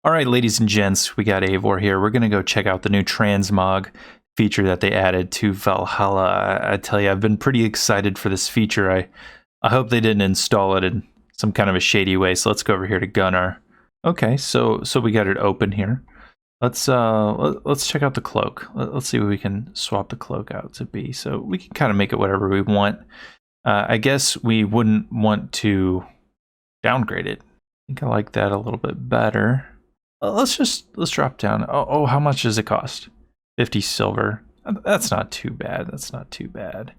All right, ladies and gents, we got Eivor here. We're going to go check out the new transmog feature that they added to Valhalla. I tell you, I've been pretty excited for this feature. I hope they didn't install it in some kind of a shady way. So let's go over here to Gunnar. Okay, so we got it open here. Let's check out the cloak. Let's see what we can swap the cloak out to be. So we can kind of make it whatever we want. I guess we wouldn't want to downgrade it. I think I like that a little bit better. Let's drop down. Oh, how much does it cost? 50 silver. That's not too bad. That's not too bad.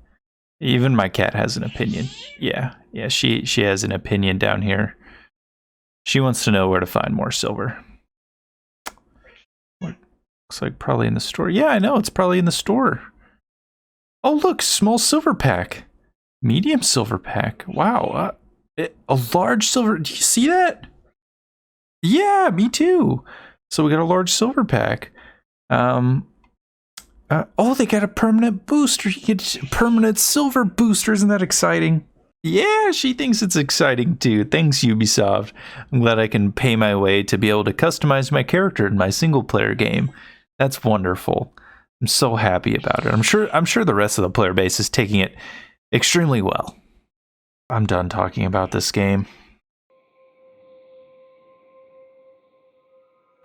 Even my cat has an opinion. Yeah, she has an opinion down here. She wants to know where to find more silver. Looks like probably in the store. Yeah, I know, it's probably in the store. Oh, look, small silver pack. Medium silver pack. Wow. A large silver. Do you see that? Yeah, me too. So we got a large silver pack. Oh, they got a permanent booster. You get permanent silver booster. Isn't that exciting? Yeah, she thinks it's exciting too. Thanks, Ubisoft. I'm glad I can pay my way to be able to customize my character in my single player game. That's wonderful. I'm so happy about it. I'm sure the rest of the player base is taking it extremely well. I'm done talking about this game.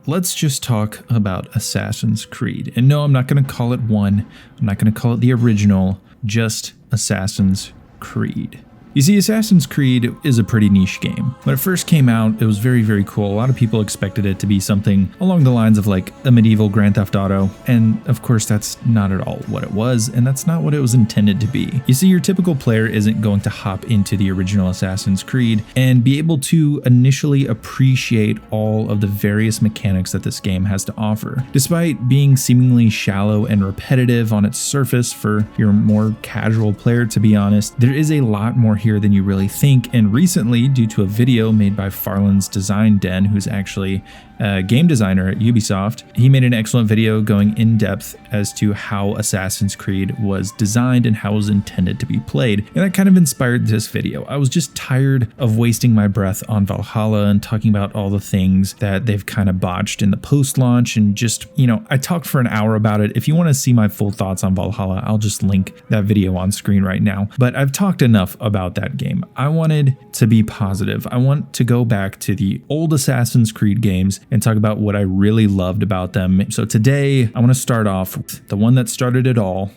Let's just talk about Assassin's Creed. And no, I'm not going to call it one. I'm not going to call it the original, just Assassin's Creed. You see, Assassin's Creed is a pretty niche game. When it first came out, it was very, very cool. A lot of people expected it to be something along the lines of like a medieval Grand Theft Auto. And of course, that's not at all what it was, and that's not what it was intended to be. You see, your typical player isn't going to hop into the original Assassin's Creed and be able to initially appreciate all of the various mechanics that this game has to offer. Despite being seemingly shallow and repetitive on its surface for your more casual player, to be honest, there is a lot more here than you really think. And recently, due to a video made by Farland's Design Den, who's actually a game designer at Ubisoft, he made an excellent video going in depth as to how Assassin's Creed was designed and how it was intended to be played. And that kind of inspired this video. I was just tired of wasting my breath on Valhalla and talking about all the things that they've kind of botched in the post-launch, and just, I talked for an hour about it. If you want to see my full thoughts on Valhalla, I'll just link that video on screen right now. But I've talked enough about that game. I wanted to be positive. I want to go back to the old Assassin's Creed games and talk about what I really loved about them. So today, I want to start off with the one that started it all,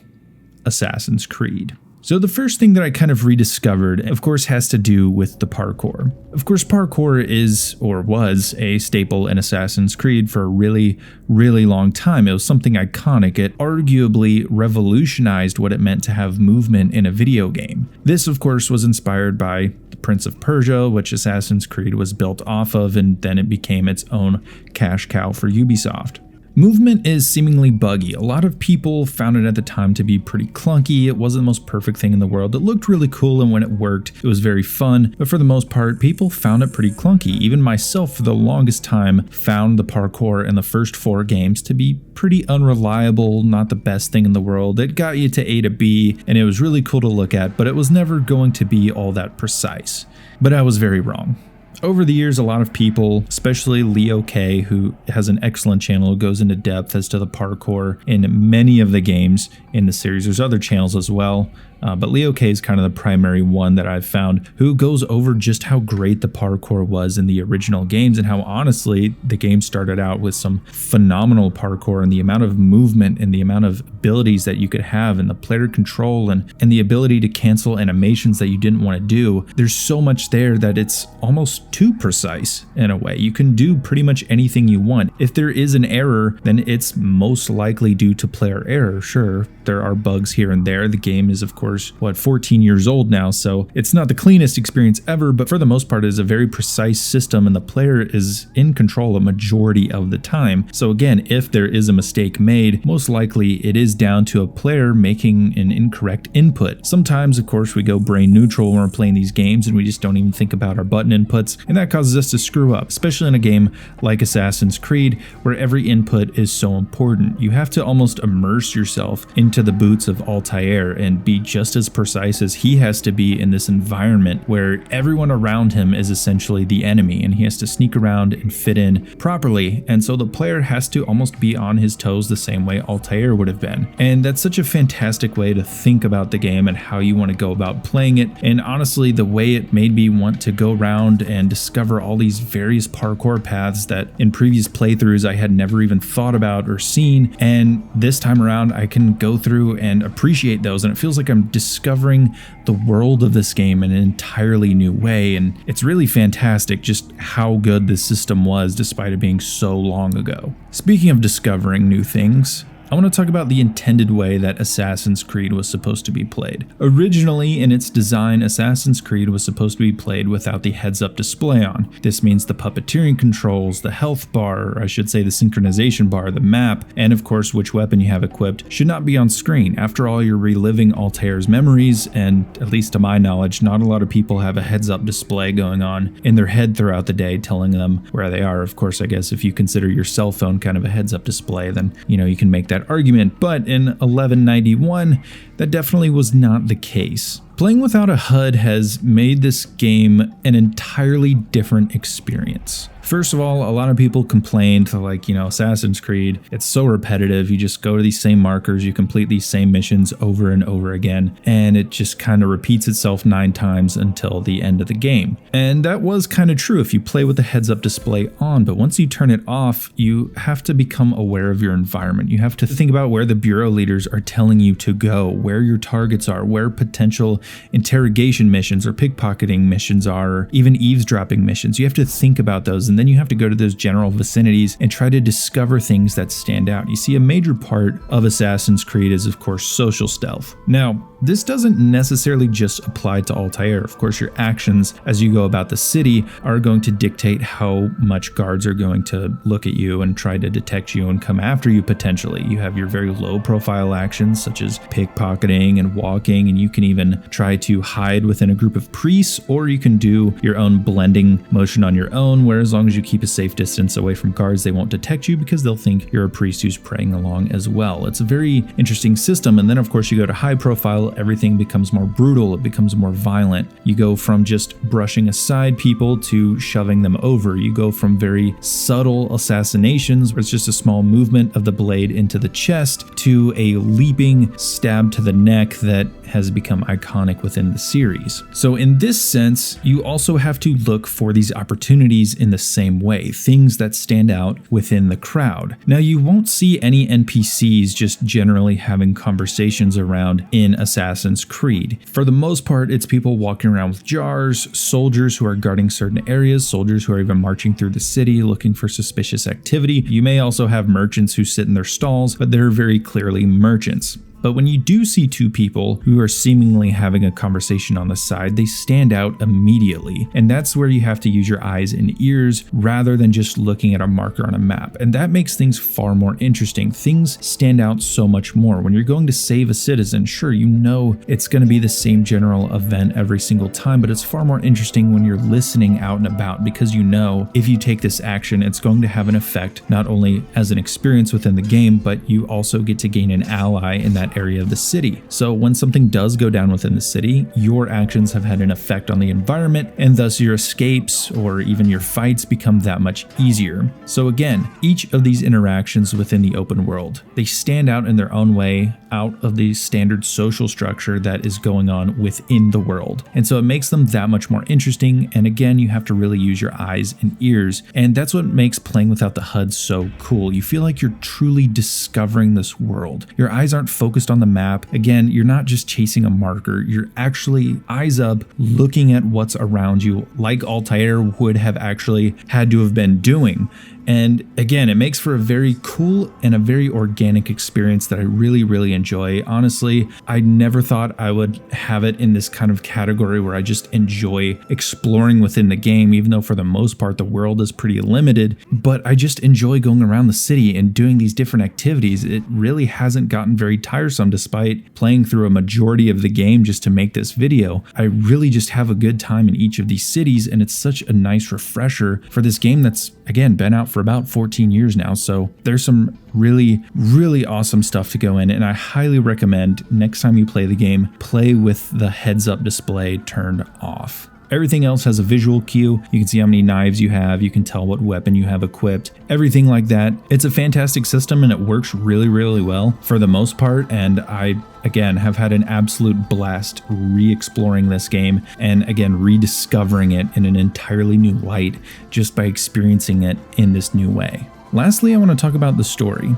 Assassin's Creed. So the first thing that I kind of rediscovered, of course, has to do with the parkour. Of course, parkour is, or was, a staple in Assassin's Creed for a really, really long time. It was something iconic. It arguably revolutionized what it meant to have movement in a video game. This, of course, was inspired by the Prince of Persia, which Assassin's Creed was built off of, and then it became its own cash cow for Ubisoft. Movement is seemingly buggy. A lot of people found it at the time to be pretty clunky. It wasn't the most perfect thing in the world. It looked really cool, and when it worked, it was very fun. But for the most part, people found it pretty clunky. Even myself, for the longest time, found the parkour in the first 4 games to be pretty unreliable, not the best thing in the world. It got you to A to B, and it was really cool to look at, but it was never going to be all that precise. But I was very wrong. Over the years, a lot of people, especially Leo K, who has an excellent channel who goes into depth as to the parkour in many of the games in the series. There's other channels as well, but Leo K is kind of the primary one that I've found, who goes over just how great the parkour was in the original games, and how honestly the game started out with some phenomenal parkour, and the amount of movement and the amount of abilities that you could have, and the player control and the ability to cancel animations that you didn't want to do. There's so much there that it's almost too precise in a way. You can do pretty much anything you want. If there is an error, then it's most likely due to player error. Sure, there are bugs here and there. The game is, of course, 14 years old now, so it's not the cleanest experience ever, but for the most part, it is a very precise system, and the player is in control a majority of the time. So again, if there is a mistake made, most likely it is down to a player making an incorrect input. Sometimes, of course, we go brain neutral when we're playing these games, and we just don't even think about our button inputs, and that causes us to screw up, especially in a game like Assassin's Creed, where every input is so important. You have to almost immerse yourself into the boots of Altair and be just just as precise as he has to be in this environment where everyone around him is essentially the enemy, and he has to sneak around and fit in properly. And so the player has to almost be on his toes the same way Altair would have been. And that's such a fantastic way to think about the game and how you want to go about playing it. And honestly, the way it made me want to go around and discover all these various parkour paths that in previous playthroughs I had never even thought about or seen. And this time around, I can go through and appreciate those. And it feels like I'm discovering the world of this game in an entirely new way. And it's really fantastic just how good this system was despite it being so long ago. Speaking of discovering new things, I want to talk about the intended way that Assassin's Creed was supposed to be played. Originally, in its design, Assassin's Creed was supposed to be played without the heads-up display on. This means the puppeteering controls, the health bar, or I should say the synchronization bar, the map, and of course which weapon you have equipped should not be on screen. After all, you're reliving Altair's memories, and at least to my knowledge, not a lot of people have a heads-up display going on in their head throughout the day telling them where they are. Of course, I guess if you consider your cell phone kind of a heads-up display, then you can make that argument, but in 1191, that definitely was not the case. Playing without a HUD has made this game an entirely different experience. First of all, a lot of people complained like, Assassin's Creed, it's so repetitive. You just go to these same markers, you complete these same missions over and over again, and it just kind of repeats itself 9 times until the end of the game. And that was kind of true if you play with the heads-up display on, but once you turn it off, you have to become aware of your environment. You have to think about where the bureau leaders are telling you to go, where your targets are, where potential interrogation missions or pickpocketing missions are, or even eavesdropping missions. You have to think about those, and then you have to go to those general vicinities and try to discover things that stand out. You see, a major part of Assassin's Creed is, of course, social stealth. Now, this doesn't necessarily just apply to Altair. Of course, your actions as you go about the city are going to dictate how much guards are going to look at you and try to detect you and come after you potentially. You have your very low profile actions such as pickpocketing and walking, and you can even try to hide within a group of priests, or you can do your own blending motion on your own, where as long as you keep a safe distance away from guards, they won't detect you because they'll think you're a priest who's praying along as well. It's a very interesting system. And then of course you go to high profile, everything becomes more brutal, it becomes more violent. You go from just brushing aside people to shoving them over. You go from very subtle assassinations where it's just a small movement of the blade into the chest to a leaping stab to the neck that has become iconic within the series. So in this sense, you also have to look for these opportunities in the same way, things that stand out within the crowd. Now, you won't see any NPCs just generally having conversations around in Assassin's Creed. For the most part, it's people walking around with jars, soldiers who are guarding certain areas, soldiers who are even marching through the city looking for suspicious activity. You may also have merchants who sit in their stalls, but they're very clearly merchants. But when you do see two people who are seemingly having a conversation on the side, they stand out immediately. And that's where you have to use your eyes and ears rather than just looking at a marker on a map. And that makes things far more interesting. Things stand out so much more. When you're going to save a citizen, sure, it's going to be the same general event every single time, but it's far more interesting when you're listening out and about, because if you take this action, it's going to have an effect not only as an experience within the game, but you also get to gain an ally in that area of the city. So when something does go down within the city, your actions have had an effect on the environment, and thus your escapes or even your fights become that much easier. So again, each of these interactions within the open world, they stand out in their own way, out of the standard social structure that is going on within the world. And so it makes them that much more interesting. And again, you have to really use your eyes and ears. And that's what makes playing without the HUD so cool. You feel like you're truly discovering this world. Your eyes aren't focused on the map. Again, you're not just chasing a marker. You're actually eyes up, looking at what's around you, like Altair would have actually had to have been doing. And again, it makes for a very cool and a very organic experience that I really, really enjoy. Honestly, I never thought I would have it in this kind of category where I just enjoy exploring within the game, even though for the most part, the world is pretty limited. But I just enjoy going around the city and doing these different activities. It really hasn't gotten very tiresome despite playing through a majority of the game just to make this video. I really just have a good time in each of these cities, and it's such a nice refresher for this game that's, again, been out for about 14 years now. So there's some really, really awesome stuff to go in. And I highly recommend next time you play the game, play with the heads-up display turned off. Everything else has a visual cue. You can see how many knives you have. You can tell what weapon you have equipped. Everything like that. It's a fantastic system and it works really, really well for the most part. And I, again, have had an absolute blast re-exploring this game and, again, rediscovering it in an entirely new light just by experiencing it in this new way. Lastly, I want to talk about the story.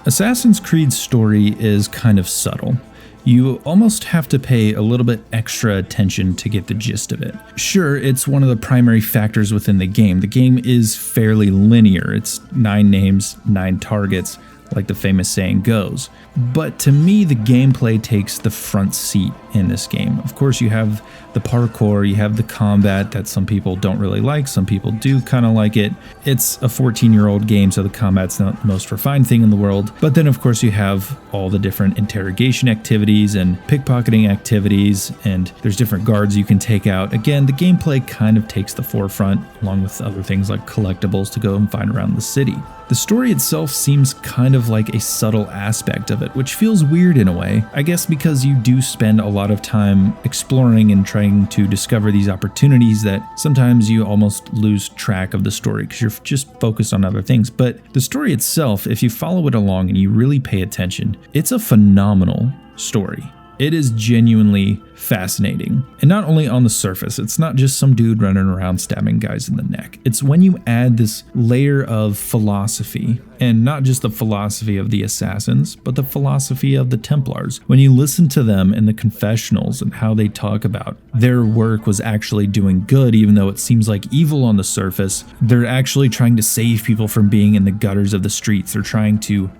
Assassin's Creed's story is kind of subtle. You almost have to pay a little bit extra attention to get the gist of it. Sure, it's one of the primary factors within the game. The game is fairly linear. It's 9 names, 9 targets, like the famous saying goes. But to me, the gameplay takes the front seat in this game. Of course, you have the parkour, you have the combat that some people don't really like, some people do kind of like it. It's a 14-year-old game, so the combat's not the most refined thing in the world. But then, of course, you have all the different interrogation activities and pickpocketing activities, and there's different guards you can take out. Again, the gameplay kind of takes the forefront, along with other things like collectibles to go and find around the city. The story itself seems kind of like a subtle aspect of it, which feels weird in a way, I guess because you do spend a lot of time exploring and trying to discover these opportunities that sometimes you almost lose track of the story because you're just focused on other things. But the story itself, if you follow it along and you really pay attention, it's a phenomenal story. It is genuinely fascinating. And not only on the surface, it's not just some dude running around stabbing guys in the neck. It's when you add this layer of philosophy, and not just the philosophy of the assassins, but the philosophy of the Templars. When you listen to them in the confessionals and how they talk about their work was actually doing good, even though it seems like evil on the surface, they're actually trying to save people from being in the gutters of the streets. They're trying to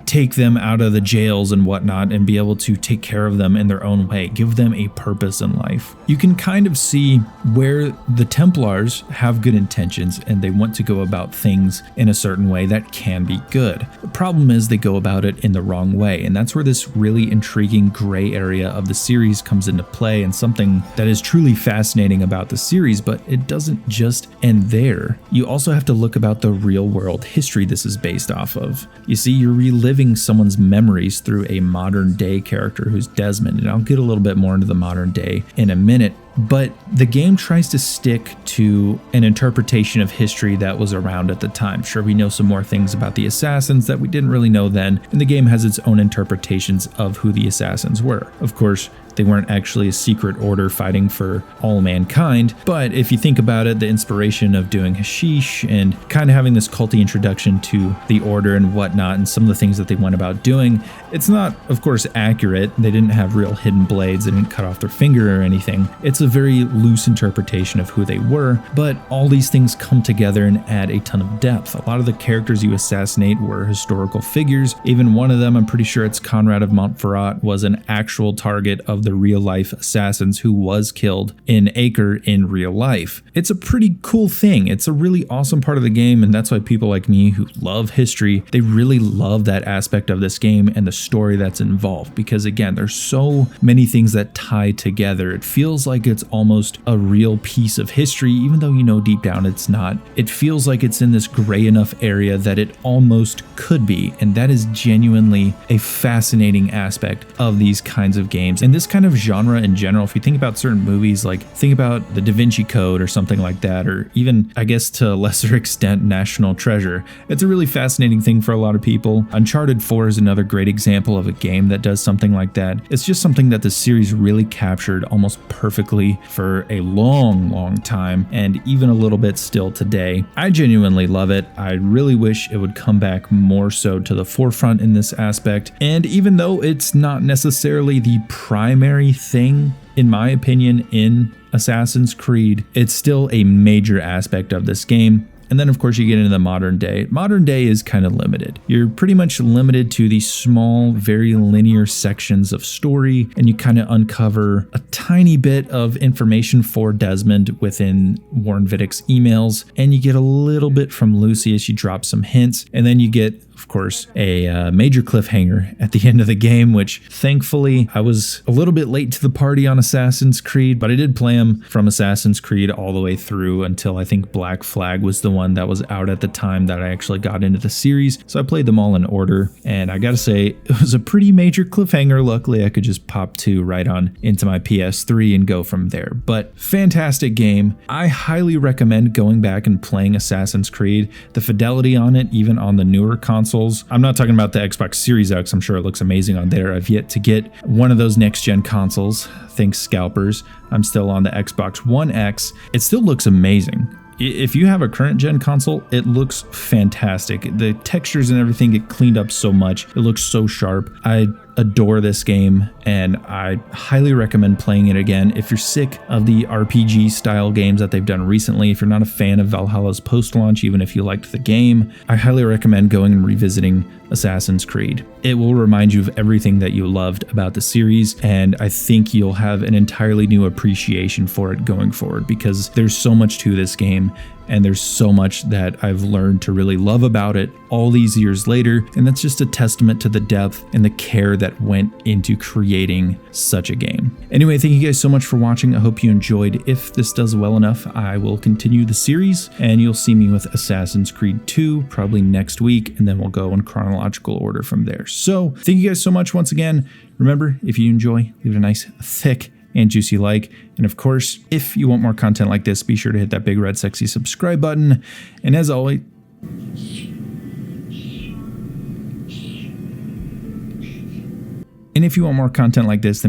take them out of the jails and whatnot and be able to take care of them in their own way, give them a purpose in life. You can kind of see where the Templars have good intentions and they want to go about things in a certain way that can be good. The problem is they go about it in the wrong way, and that's where this really intriguing gray area of the series comes into play, and something that is truly fascinating about the series. But it doesn't just end there. You also have to look about the real world history this is based off of. You see, you're reliving someone's memories through a modern day character who's Desmond, and I'll get a little bit more into the modern day in a minute. But the game tries to stick to an interpretation of history that was around at the time. Sure, we know some more things about the assassins that we didn't really know then, and the game has its own interpretations of who the assassins were. Of course, they weren't actually a secret order fighting for all mankind, but if you think about it, the inspiration of doing hashish and kind of having this culty introduction to the order and whatnot, and some of the things that they went about doing, it's not, of course, accurate. They didn't have real hidden blades, they didn't cut off their finger or anything. It's a very loose interpretation of who they were, but all these things come together and add a ton of depth. A lot of the characters you assassinate were historical figures. Even one of them, I'm pretty sure it's Conrad of Montferrat, was an actual target of the real-life assassins who was killed in Acre in real life. It's a pretty cool thing. It's a really awesome part of the game, and that's why people like me who love history, they really love that aspect of this game and the story that's involved, because again, there's so many things that tie together. It feels like it's almost a real piece of history, even though you know deep down it's not. It feels like it's in this gray enough area that it almost could be, and that is genuinely a fascinating aspect of these kinds of games and this kind of genre in general. If you think about certain movies, like think about the Da Vinci Code or something like that, or even, I guess to a lesser extent, National Treasure, it's a really fascinating thing for a lot of people. Uncharted 4 is another great example of a game that does something like that. It's just something that the series really captured almost perfectly for a long time, and even a little bit still today. I genuinely love it. I really wish it would come back more so to the forefront in this aspect, and even though it's not necessarily the primary thing, in my opinion, in Assassin's Creed, it's still a major aspect of this game. And then, of course, you get into the modern day. Modern day is kind of limited. You're pretty much limited to these small, very linear sections of story, and you kind of uncover a tiny bit of information for Desmond within Warren Vidick's emails, and you get a little bit from Lucy as she drops some hints, and then you get of course, a major cliffhanger at the end of the game, which thankfully I was a little bit late to the party on Assassin's Creed, but I did play them from Assassin's Creed all the way through until I think Black Flag was the one that was out at the time that I actually got into the series. So I played them all in order, and I gotta say, it was a pretty major cliffhanger. Luckily, I could just pop 2 right on into my PS3 and go from there. But fantastic game. I highly recommend going back and playing Assassin's Creed. The fidelity on it, even on the newer consoles. I'm not talking about the Xbox Series X. I'm sure it looks amazing on there. I've yet to get one of those next-gen consoles. Thanks, scalpers. I'm still on the Xbox One X. It still looks amazing. If you have a current gen console, it looks fantastic. The textures and everything get cleaned up so much. It looks so sharp. I adore this game, and I highly recommend playing it again. If you're sick of the RPG style games that they've done recently, if you're not a fan of Valhalla's post-launch, even if you liked the game, I highly recommend going and revisiting Assassin's Creed. It will remind you of everything that you loved about the series, and I think you'll have an entirely new appreciation for it going forward, because there's so much to this game, and there's so much that I've learned to really love about it all these years later, and that's just a testament to the depth and the care that went into creating such a game. Anyway, thank you guys so much for watching. I hope you enjoyed. If this does well enough, I will continue the series, and you'll see me with Assassin's Creed 2 probably next week, and then we'll go in chronological order from there. So thank you guys so much once again. Remember, if you enjoy, leave it a nice, thick, and juicy like. And of course, if you want more content like this, be sure to hit that big red sexy subscribe button. And as always, then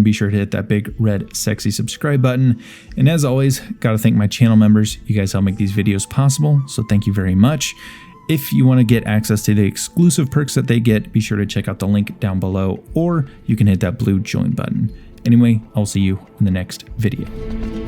be sure to hit that big red sexy subscribe button. And as always, gotta thank my channel members. You guys help make these videos possible, so thank you very much. If you want to get access to the exclusive perks that they get, be sure to check out the link down below, or you can hit that blue join button. Anyway, I'll see you in the next video.